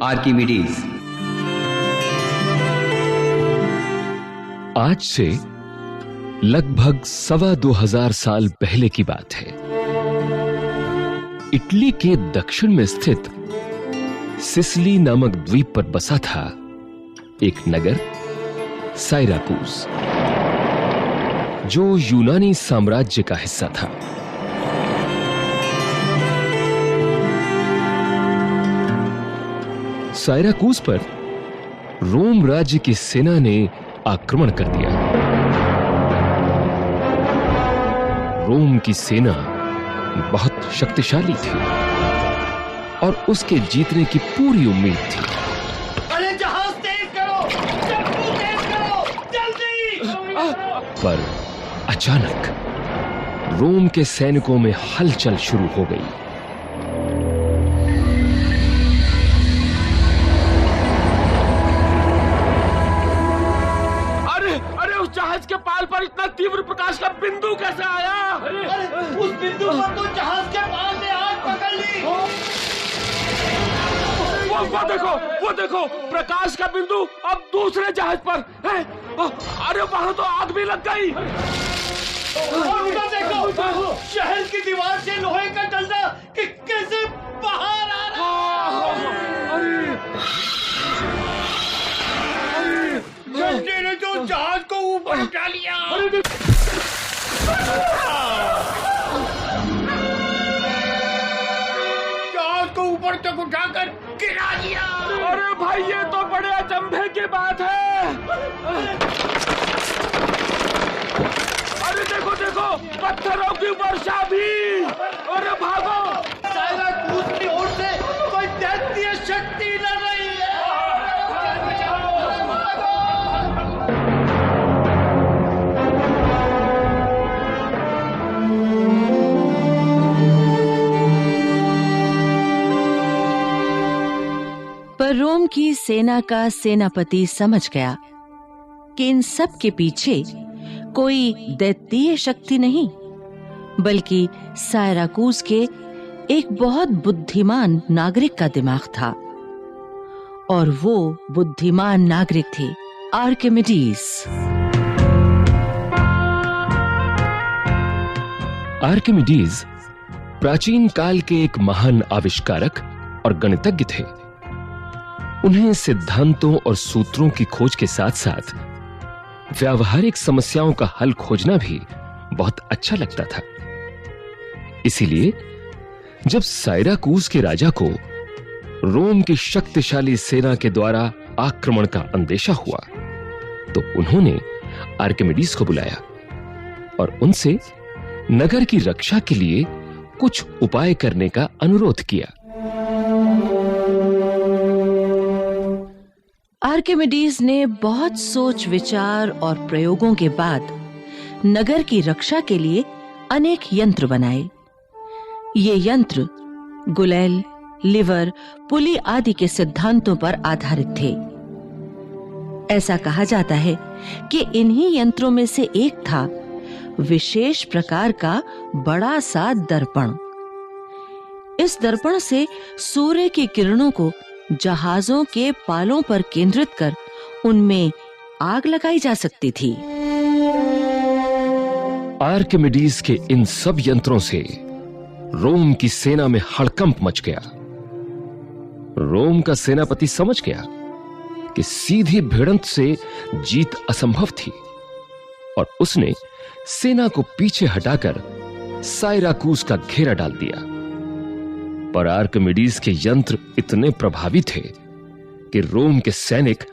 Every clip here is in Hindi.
आर्किमिडीज। आज से लगभग 2,25,000 साल पहले की बात है। इटली के दक्षिण में स्थित सिसिली नामक द्वीप पर बसा था एक नगर साइराकूस, जो यूनानी साम्राज्य का हिस्सा था। साइराकूस पर रोम राज्य की सेना ने आक्रमण कर दिया। रोम की सेना बहुत शक्तिशाली थी और उसके जीतने की पूरी उम्मीद थी। अरे जहाज तेज करो, चप्पू तेज करो, जल्दी! पर अचानक रोम के सैनिकों में हलचल शुरू हो गई। जहाज के पाल पर इतना तीव्र प्रकाश का बिंदु कैसे आया? अरे उस बिंदु पर तो जहाज के पाल ने आग पकड़ ली। वो देखो प्रकाश का बिंदु अब दूसरे जहाज पर है। अरे वहां तो आग भी लग गई। और उधर देखो शहर की दीवार से लोहे का डंडा कि कैसे बाहर आ रहा है। डंडे ने तो जहाज को ऊपर उठा लिया। जहाज को ऊपर तक उठाकर गिरा दिया। अरे भाई ये तो बड़े अचंभे की बात है। अरे देखो पत्थरों की वर्षा भी। अरे भागो, साइराकूस की ओर से कोई दैत्य शक्ति न रही है। पर रोम की सेना का सेनापति समझ गया कि इन सब के पीछे कोई दैत्य शक्ति नहीं, बल्कि साइराकूस के एक बहुत बुद्धिमान नागरिक का दिमाग था। और वो बुद्धिमान नागरिक थे आर्किमिडीज। आर्किमिडीज प्राचीन काल के एक महान आविष्कारक और गणितज्ञ थे। उन्हें सिद्धांतों और सूत्रों की खोज के साथ-साथ व्यावहारिक समस्याओं का हल खोजना भी बहुत अच्छा लगता था। इसीलिए जब साइराकूस के राजा को रोम की शक्तिशाली सेना के द्वारा आक्रमण का अंदेशा हुआ, तो उन्होंने आर्किमिडीज को बुलाया और उनसे नगर की रक्षा के लिए कुछ उपाय करने का अनुरोध किया। आर्किमिडीज ने बहुत सोच विचार और प्रयोगों के बाद नगर की रक्षा के लिए अनेक यंत्र बनाए। ये यंत्र गुलेल, लिवर, पुली आदि के सिद्धांतों पर आधारित थे। ऐसा कहा जाता है कि इन्हीं यंत्रों में से एक था विशेष प्रकार का बड़ा सा दर्पण। इस दर्पण से सूर्य की किरणों को जहाजों के पालों पर केंद्रित कर उनमें आग लगाई जा सकती थी। आर्किमिडीज के इन सब यंत्रों से रोम की सेना में हड़कंप मच गया। रोम का सेनापति समझ गया कि सीधी भिड़ंत से जीत असंभव थी और उसने सेना को पीछे हटाकर साइराकूस का घेरा डाल दिया। पर आर्किमिडीज के यंत्र इतने प्रभावी थे कि रोम के सैनिक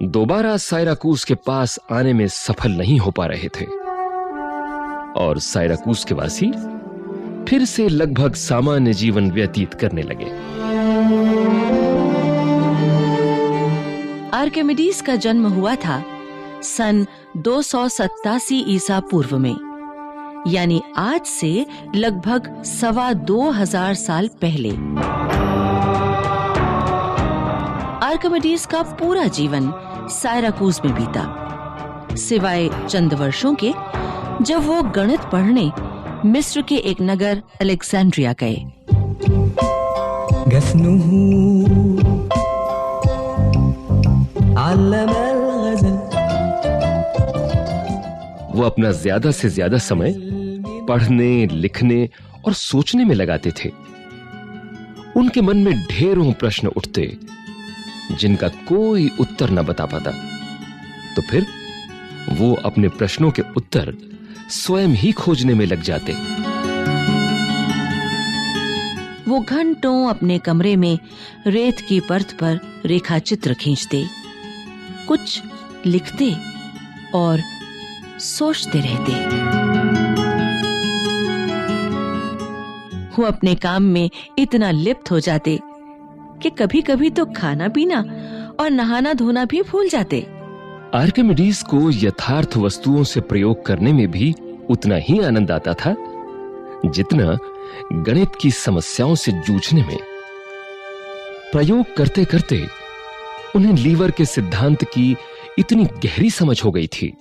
दोबारा साइराकूस के पास आने में सफल नहीं हो पा रहे थे और साइराकूस के वासी फिर से लगभग सामान्य जीवन व्यतीत करने लगे। आर्किमिडीज का जन्म हुआ था सन 287 ईसा पूर्व में, यानी आज से लगभग 2,25,000 साल पहले। आर्किमिडीज का पूरा जीवन साइराकूस में बीता, सिवाय चंद वर्षों के जब वो गणित पढ़ने मिस्र के एक नगर अलेक्जेंड्रिया गए। अपना ज्यादा से ज्यादा समय पढ़ने, लिखने और सोचने में लगाते थे। उनके मन में ढेरों प्रश्न उठते जिनका कोई उत्तर न बता पाता। तो फिर वो अपने प्रश्नों के उत्तर स्वयं ही खोजने में लग जाते। वो घंटों अपने कमरे में रेत की परत पर रेखा चित्र खींचते, कुछ लिखते और सोचते रहते। वो अपने काम में इतना लिप्त हो जाते कि कभी-कभी तो खाना पीना और नहाना धोना भी भूल जाते। आर्किमिडीज को यथार्थ वस्तुओं से प्रयोग करने में भी उतना ही आनंद आता था जितना गणित की समस्याओं से जूझने में। प्रयोग करते करते उन्हें लीवर के सिद्धांत की इतनी गहरी समझ हो गई थी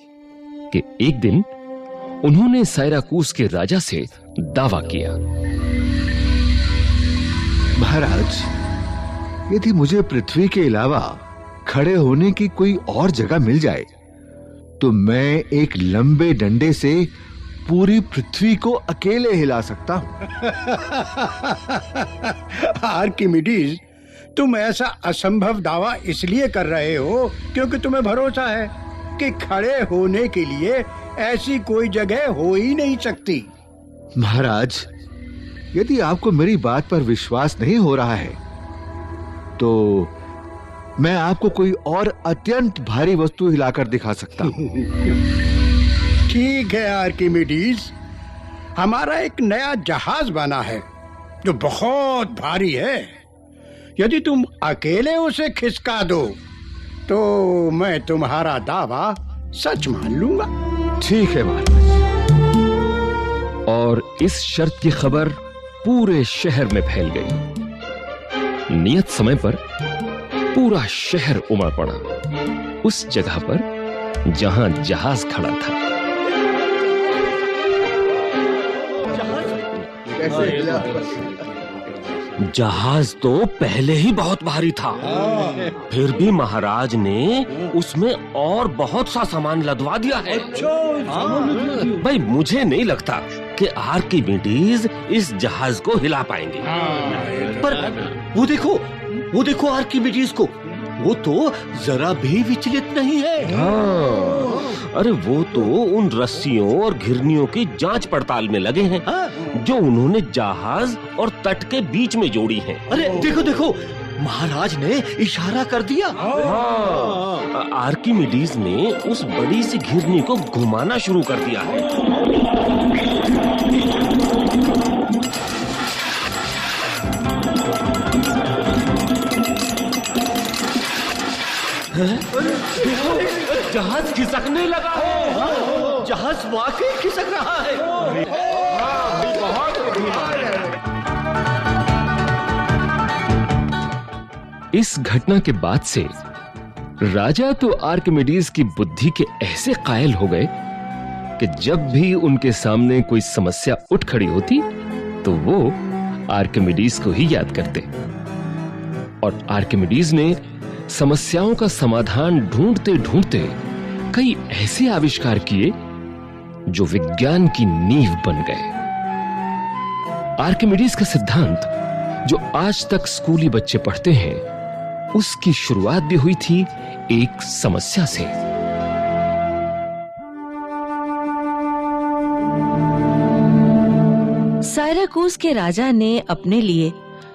कि एक दिन उन्होंने साइराकूस के राजा से दावा किया, महाराज, यदि मुझे पृथ्वी के अलावा खड़े होने की कोई और जगह मिल जाए तो मैं एक लंबे डंडे से पूरी पृथ्वी को अकेले हिला सकता हूं। आर्किमिडीज, तुम ऐसा असंभव दावा इसलिए कर रहे हो क्योंकि तुम्हें भरोसा है कि खड़े होने के लिए ऐसी कोई जगह हो ही नहीं सकती। महाराज, यदि आपको मेरी बात पर विश्वास नहीं हो रहा है तो मैं आपको कोई और अत्यंत भारी वस्तु हिलाकर दिखा सकता हूं। ठीक है आर्किमिडीज, हमारा एक नया जहाज बना है जो बहुत भारी है। यदि तुम अकेले उसे खिसका दो तो मैं तुम्हारा दावा सच मान लूंगा। ठीक है महाराज। और इस शर्त की खबर पूरे शहर में फैल गई। नियत समय पर पूरा शहर उमड़ पड़ा उस जगह पर जहां जहाज खड़ा था। जहाज तो पहले ही बहुत भारी था, फिर भी महाराज ने उसमें और बहुत सा सामान लदवा दिया है। भाई, मुझे नहीं लगता कि आर्किमिडीज इस जहाज को हिला पाएंगे। पर वो देखो आर्किमिडीज को, वो तो जरा भी विचलित नहीं है। हाँ, अरे वो तो उन रस्सियों और घिरनियों की जांच पड़ताल में लगे हैं जो उन्होंने जहाज और तट के बीच में जोड़ी हैं। अरे देखो, महाराज ने इशारा कर दिया। हाँ, आर्किमिडीज ने उस बड़ी सी घिरनी को घुमाना शुरू कर दिया है। जहाज खिसकने लगा है। जहाज वाकई खिसक रहा है। इस घटना के बाद से राजा तो आर्किमिडीज की बुद्धि के ऐसे कायल हो गए कि जब भी उनके सामने कोई समस्या उठ खड़ी होती तो वो आर्किमिडीज को ही याद करते। और आर्किमिडीज ने समस्याओं का समाधान ढूंढते ढूंढते कई ऐसे आविष्कार किए जो विज्ञान की नींव बन गए। आर्किमिडीज का सिद्धांत जो आज तक स्कूली बच्चे पढ़ते हैं, उसकी शुरुआत भी हुई थी एक समस्या से। साइराकूस के राजा ने अपने लिए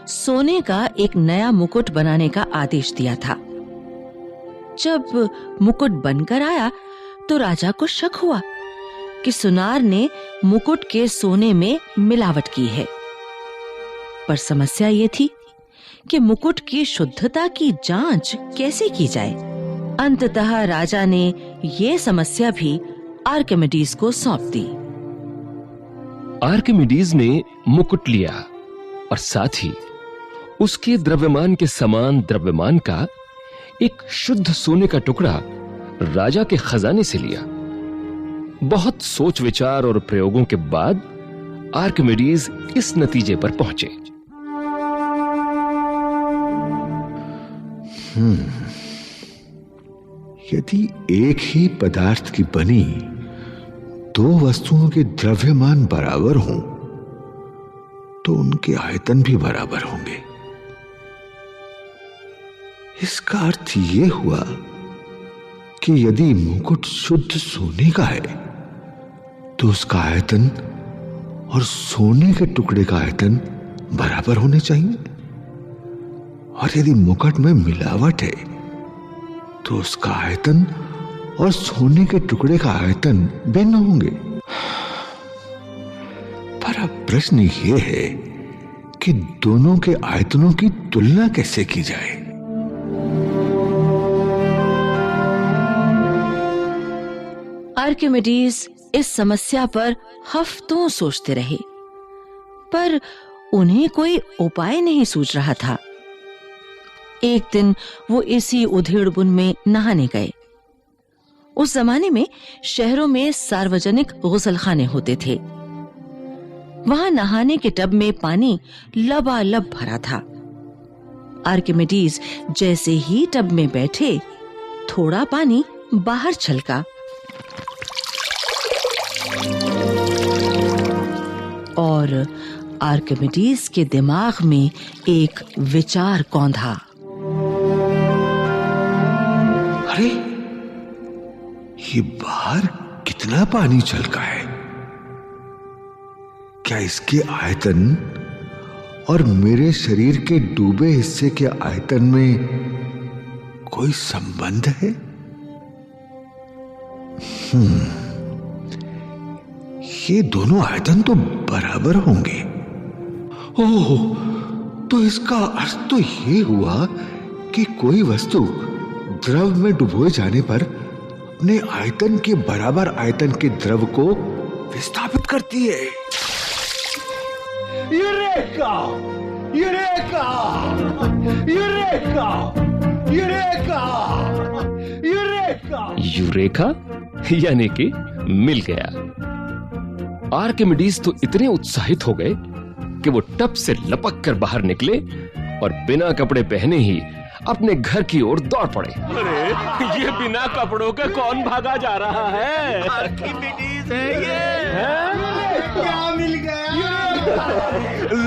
सोने का एक नया मुकुट बनाने का आदेश दिया था। जब मुकुट बनकर आया तो राजा को शक हुआ कि सुनार ने मुकुट के सोने में मिलावट की है। पर समस्या ये थी कि मुकुट की शुद्धता की जांच कैसे की जाए। अंततः राजा ने ये समस्या भी आर्किमिडीज को सौंप दी। आर्किमिडीज ने मुकुट लिया और साथ ही उसके द्रव्यमान के समान द्रव्यमान का एक शुद्ध सोने का टुकड़ा राजा के खजाने से लिया। बहुत सोच विचार और प्रयोगों के बाद आर्किमिडीज इस नतीजे पर पहुंचे। यदि एक ही पदार्थ की बनी दो वस्तुओं के द्रव्यमान बराबर हों तो उनके आयतन भी बराबर होंगे। इसका अर्थ यह हुआ कि यदि मुकुट शुद्ध सोने का है तो उसका आयतन और सोने के टुकड़े का आयतन बराबर होने चाहिए, और यदि मुकुट में मिलावट है तो उसका आयतन और सोने के टुकड़े का आयतन भिन्न होंगे। पर अब प्रश्न यह है कि दोनों के आयतनों की तुलना कैसे की जाए। आर्किमिडीज इस समस्या पर हफ्तों सोचते रहे, पर उन्हें कोई उपाय नहीं सूझ रहा था। एक दिन वो इसी उधेड़-बुन में नहाने गए। उस जमाने में शहरों में सार्वजनिक गुसलखाने होते थे। वहां नहाने के टब में पानी लबालब भरा था। आर्किमिडीज जैसे ही टब में बैठे, थोड़ा पानी बाहर छलका और आर्किमिडीज के दिमाग में एक विचार कौंधा। अरे, ये बाहर कितना पानी छलका है? क्या इसके आयतन और मेरे शरीर के डूबे हिस्से के आयतन में कोई संबंध है? ये दोनों आयतन तो बराबर होंगे। ओह, तो इसका अर्थ तो ये हुआ कि कोई वस्तु द्रव में डुबोए जाने पर अपने आयतन के बराबर आयतन के द्रव को विस्थापित करती है। Eureka! Eureka! Eureka! Eureka! Eureka! Eureka यानी कि मिल गया। आर्किमिडीज तो इतने उत्साहित हो गए कि वो टब से लपक कर बाहर निकले और बिना कपड़े पहने ही अपने घर की ओर दौड़ पड़े। अरे, ये बिना कपड़ों के कौन भागा जा रहा है? आर्किमिडीज है ये। क्या मिल गया?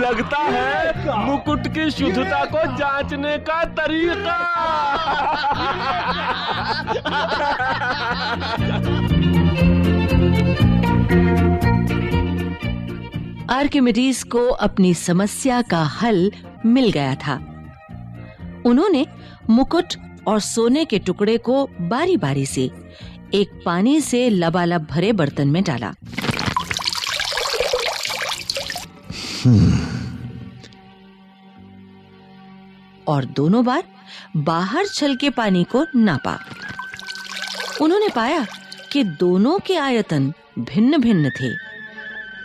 लगता है मुकुट की शुद्धता को जांचने का तरीका। आर्किमिडीज को अपनी समस्या का हल मिल गया था। उन्होंने मुकुट और सोने के टुकड़े को बारी-बारी से एक पानी से लबालब भरे बर्तन में डाला। और दोनों बार बाहर छलके पानी को नापा। उन्होंने पाया कि दोनों के आयतन भिन्न-भिन्न थे।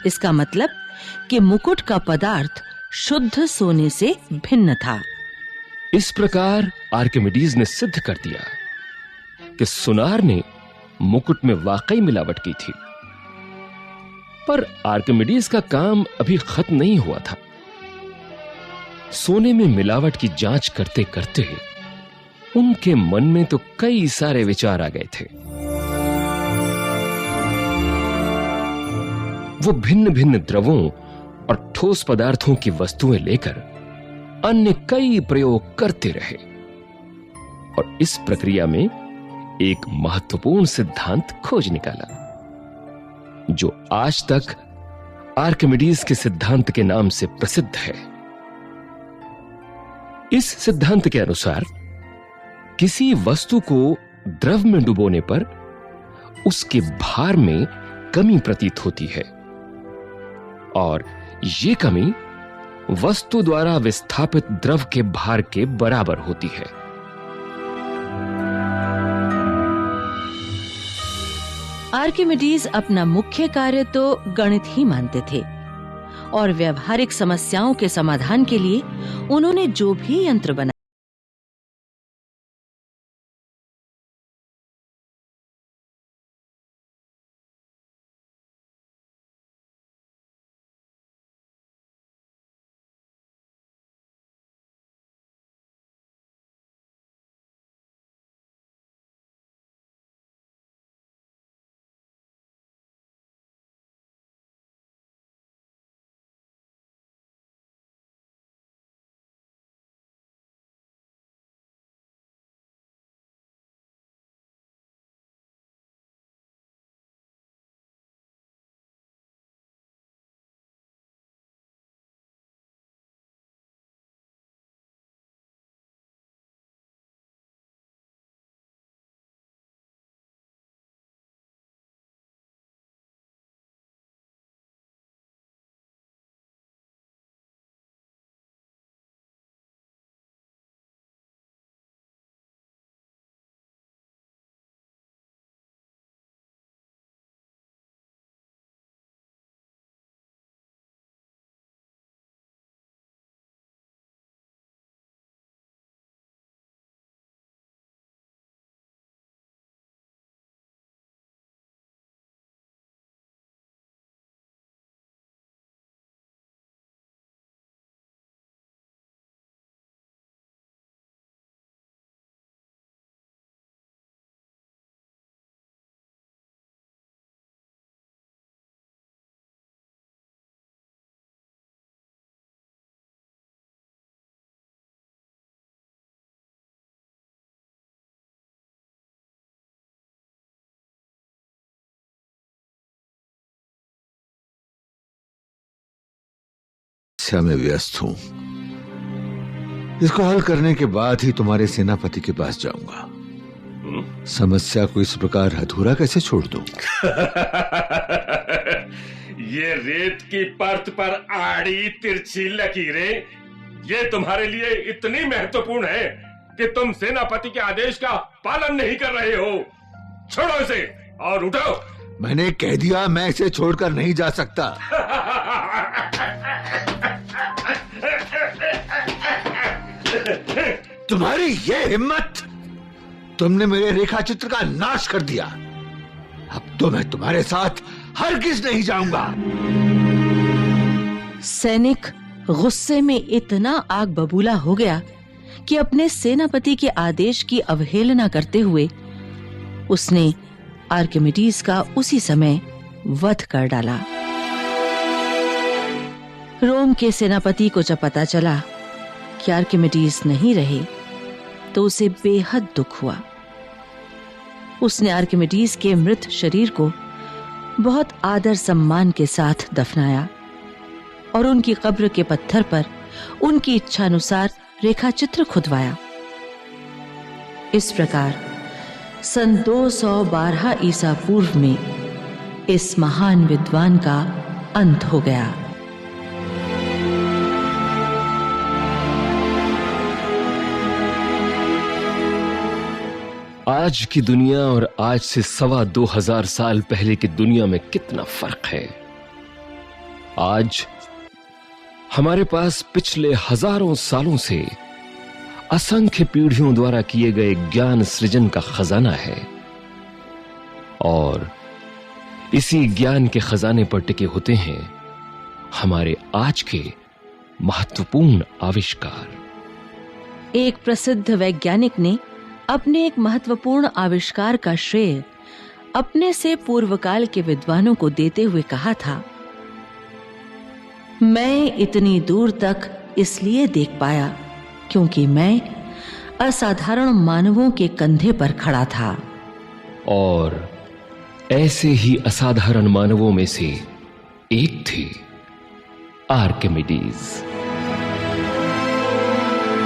इसका मतलब कि मुकुट का पदार्थ शुद्ध सोने से भिन्न था। इस प्रकार आर्किमिडीज ने सिद्ध कर दिया कि सुनार ने मुकुट में वाकई मिलावट की थी। पर आर्किमिडीज का काम अभी खत्म नहीं हुआ था। सोने में मिलावट की जांच करते करते उनके मन में तो कई सारे विचार आ गए थे। वो भिन्न भिन्न द्रवों और ठोस पदार्थों की वस्तुएं लेकर अन्य कई प्रयोग करते रहे और इस प्रक्रिया में एक महत्वपूर्ण सिद्धांत खोज निकाला, जो आज तक आर्किमिडीज के सिद्धांत के नाम से प्रसिद्ध है। इस सिद्धांत के अनुसार किसी वस्तु को द्रव में डुबोने पर उसके भार में कमी प्रतीत होती है और ये कमी वस्तु द्वारा विस्थापित द्रव के भार के बराबर होती है। आर्किमिडीज अपना मुख्य कार्य तो गणित ही मानते थे और व्यवहारिक समस्याओं के समाधान के लिए उन्होंने जो भी यंत्र बनाए समस्या में व्यस्त हूं। इसको हल करने के बाद ही तुम्हारे सेनापति के पास जाऊंगा। समस्या को इस प्रकार अधूरा कैसे छोड़ दूं? ये रेत की परत पर आड़ी तिरछी लकीरें, ये तुम्हारे लिए इतनी महत्वपूर्ण है कि तुम सेनापति के आदेश का पालन नहीं कर रहे हो। छोड़ो इसे और उठो। मैंने कह दिया, मैं इसे छोड़कर नहीं जा सकता। तुम्हारी ये हिम्मत! तुमने मेरे रेखा चित्र का नाश कर दिया। अब तो मैं तुम्हारे साथ हरगिज नहीं जाऊंगा। सैनिक गुस्से में इतना आग बबूला हो गया कि अपने सेनापति के आदेश की अवहेलना करते हुए उसने आर्किमिडीज का उसी समय वध कर डाला। रोम के सेनापति को जब पता चला कि आर्किमिडीज नहीं रहे तो उसे बेहद दुख हुआ। उसने आर्किमिडीज के मृत शरीर को बहुत आदर सम्मान के साथ दफनाया और उनकी कब्र के पत्थर पर उनकी इच्छानुसार रेखाचित्र खुदवाया। इस प्रकार सन 212 ईसा पूर्व में इस महान विद्वान का अंत हो गया। आज की दुनिया और आज से 2,2500 साल पहले की दुनिया में कितना फर्क है। आज हमारे पास पिछले हजारों सालों से असंख्य पीढ़ियों द्वारा किए गए ज्ञान सृजन का खजाना है और इसी ज्ञान के खजाने पर टिके होते हैं हमारे आज के महत्वपूर्ण आविष्कार। एक प्रसिद्ध वैज्ञानिक ने अपने एक महत्वपूर्ण आविष्कार का श्रेय अपने से पूर्व काल के विद्वानों को देते हुए कहा था, मैं इतनी दूर तक इसलिए देख पाया क्योंकि मैं असाधारण मानवों के कंधे पर खड़ा था। और ऐसे ही असाधारण मानवों में से एक थे आर्किमिडीज।